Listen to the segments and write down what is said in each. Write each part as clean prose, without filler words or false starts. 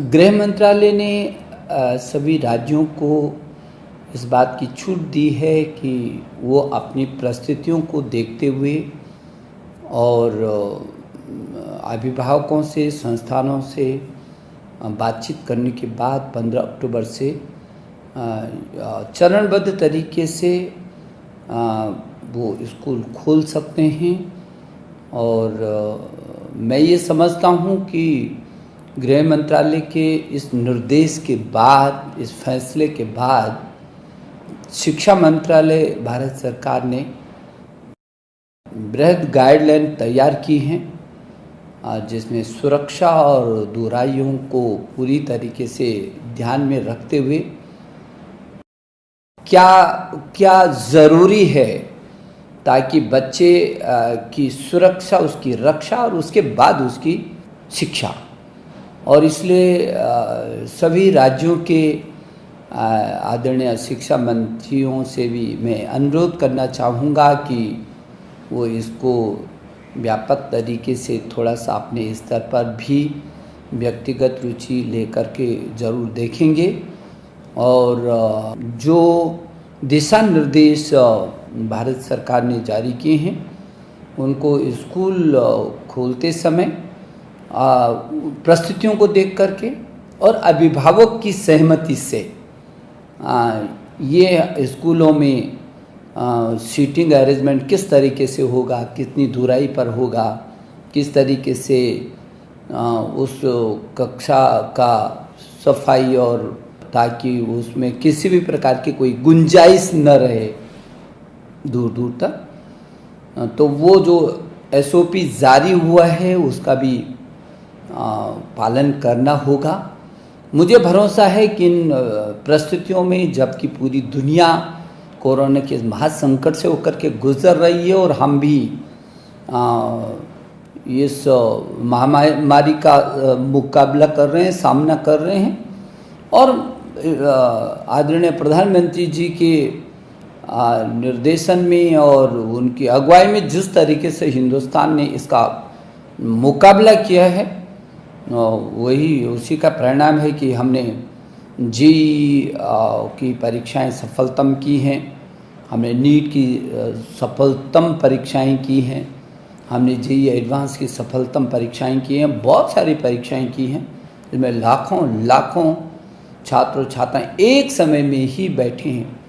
गृह मंत्रालय ने सभी राज्यों को इस बात की छूट दी है कि वो अपनी परिस्थितियों को देखते हुए और अभिभावकों से, संस्थानों से बातचीत करने के बाद 15 अक्टूबर से चरणबद्ध तरीके से वो स्कूल खोल सकते हैं। और मैं ये समझता हूँ कि गृह मंत्रालय के इस निर्देश के बाद, इस फैसले के बाद शिक्षा मंत्रालय भारत सरकार ने बृहद गाइडलाइन तैयार की हैं, जिसमें सुरक्षा और दूरियों को पूरी तरीके से ध्यान में रखते हुए क्या क्या ज़रूरी है ताकि बच्चे की सुरक्षा, उसकी रक्षा और उसके बाद उसकी शिक्षा। और इसलिए सभी राज्यों के आदरणीय शिक्षा मंत्रियों से भी मैं अनुरोध करना चाहूँगा कि वो इसको व्यापक तरीके से थोड़ा सा अपने स्तर पर भी व्यक्तिगत रुचि लेकर के ज़रूर देखेंगे। और जो दिशा निर्देश भारत सरकार ने जारी किए हैं उनको स्कूल खोलते समय परिस्थितियों को देख करके और अभिभावक की सहमति से ये स्कूलों में सीटिंग अरेंजमेंट किस तरीके से होगा, कितनी दूरी पर होगा, किस तरीके से उस कक्षा का सफाई, और ताकि उसमें किसी भी प्रकार की कोई गुंजाइश न रहे दूर दूर तक। तो वो जो SOP जारी हुआ है उसका भी पालन करना होगा। मुझे भरोसा है कि इन परिस्थितियों में, जबकि पूरी दुनिया कोरोना के महासंकट से होकर के गुजर रही है और हम भी इस महामारी का मुकाबला कर रहे हैं, सामना कर रहे हैं, और आदरणीय प्रधानमंत्री जी के निर्देशन में और उनकी अगुवाई में जिस तरीके से हिंदुस्तान ने इसका मुकाबला किया है, वही उसी का परिणाम है कि हमने JEE की परीक्षाएं सफलतम की हैं, हमने नीट की सफलतम परीक्षाएं की हैं, हमने JEE एडवांस की सफलतम परीक्षाएं की हैं, बहुत सारी परीक्षाएं की हैं, जिसमें लाखों छात्र छात्राएं एक समय में ही बैठे हैं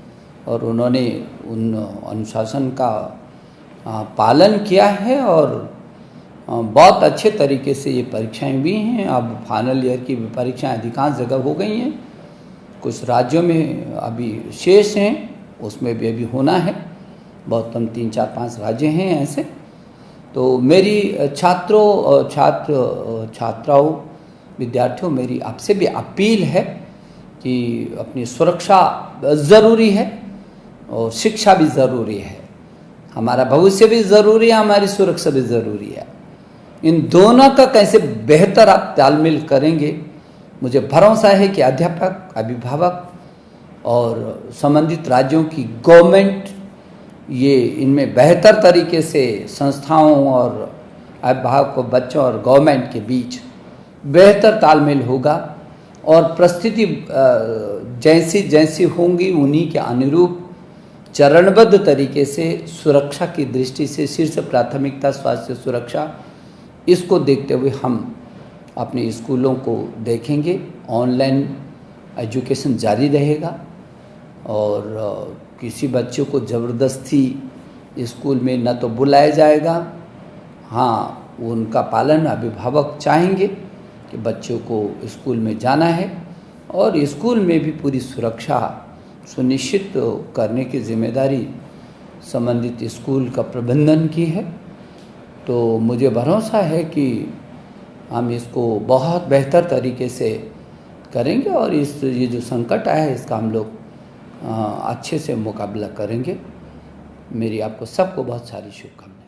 और उन्होंने उन अनुशासन का पालन किया है और बहुत अच्छे तरीके से ये परीक्षाएं भी हैं। अब फाइनल ईयर की परीक्षाएं अधिकांश जगह हो गई हैं, कुछ राज्यों में अभी शेष हैं, उसमें भी अभी होना है। बहुत कम 3, 4, 5 राज्य हैं ऐसे। तो मेरी छात्राओं, विद्यार्थियों, मेरी आपसे भी अपील है कि अपनी सुरक्षा ज़रूरी है और शिक्षा भी ज़रूरी है। हमारा भविष्य भी ज़रूरी है, हमारी सुरक्षा भी ज़रूरी है। इन दोनों का कैसे बेहतर आप तालमेल करेंगे, मुझे भरोसा है कि अध्यापक, अभिभावक और संबंधित राज्यों की गवर्नमेंट ये इनमें बेहतर तरीके से संस्थाओं और अभिभावकों, बच्चों और गवर्नमेंट के बीच बेहतर तालमेल होगा और परिस्थिति जैसी होंगी उन्हीं के अनुरूप चरणबद्ध तरीके से सुरक्षा की दृष्टि से शीर्ष प्राथमिकता स्वास्थ्य सुरक्षा, इसको देखते हुए हम अपने स्कूलों को देखेंगे। ऑनलाइन एजुकेशन जारी रहेगा और किसी बच्चे को ज़बरदस्ती स्कूल में न तो बुलाया जाएगा, हाँ उनका पालन अभिभावक चाहेंगे कि बच्चों को स्कूल में जाना है और स्कूल में भी पूरी सुरक्षा सुनिश्चित करने की जिम्मेदारी संबंधित स्कूल का प्रबंधन की है। तो मुझे भरोसा है कि हम इसको बहुत बेहतर तरीके से करेंगे और ये जो संकट आया है इसका हम लोग अच्छे से मुकाबला करेंगे। मेरी आपको सबको बहुत सारी शुभकामनाएं।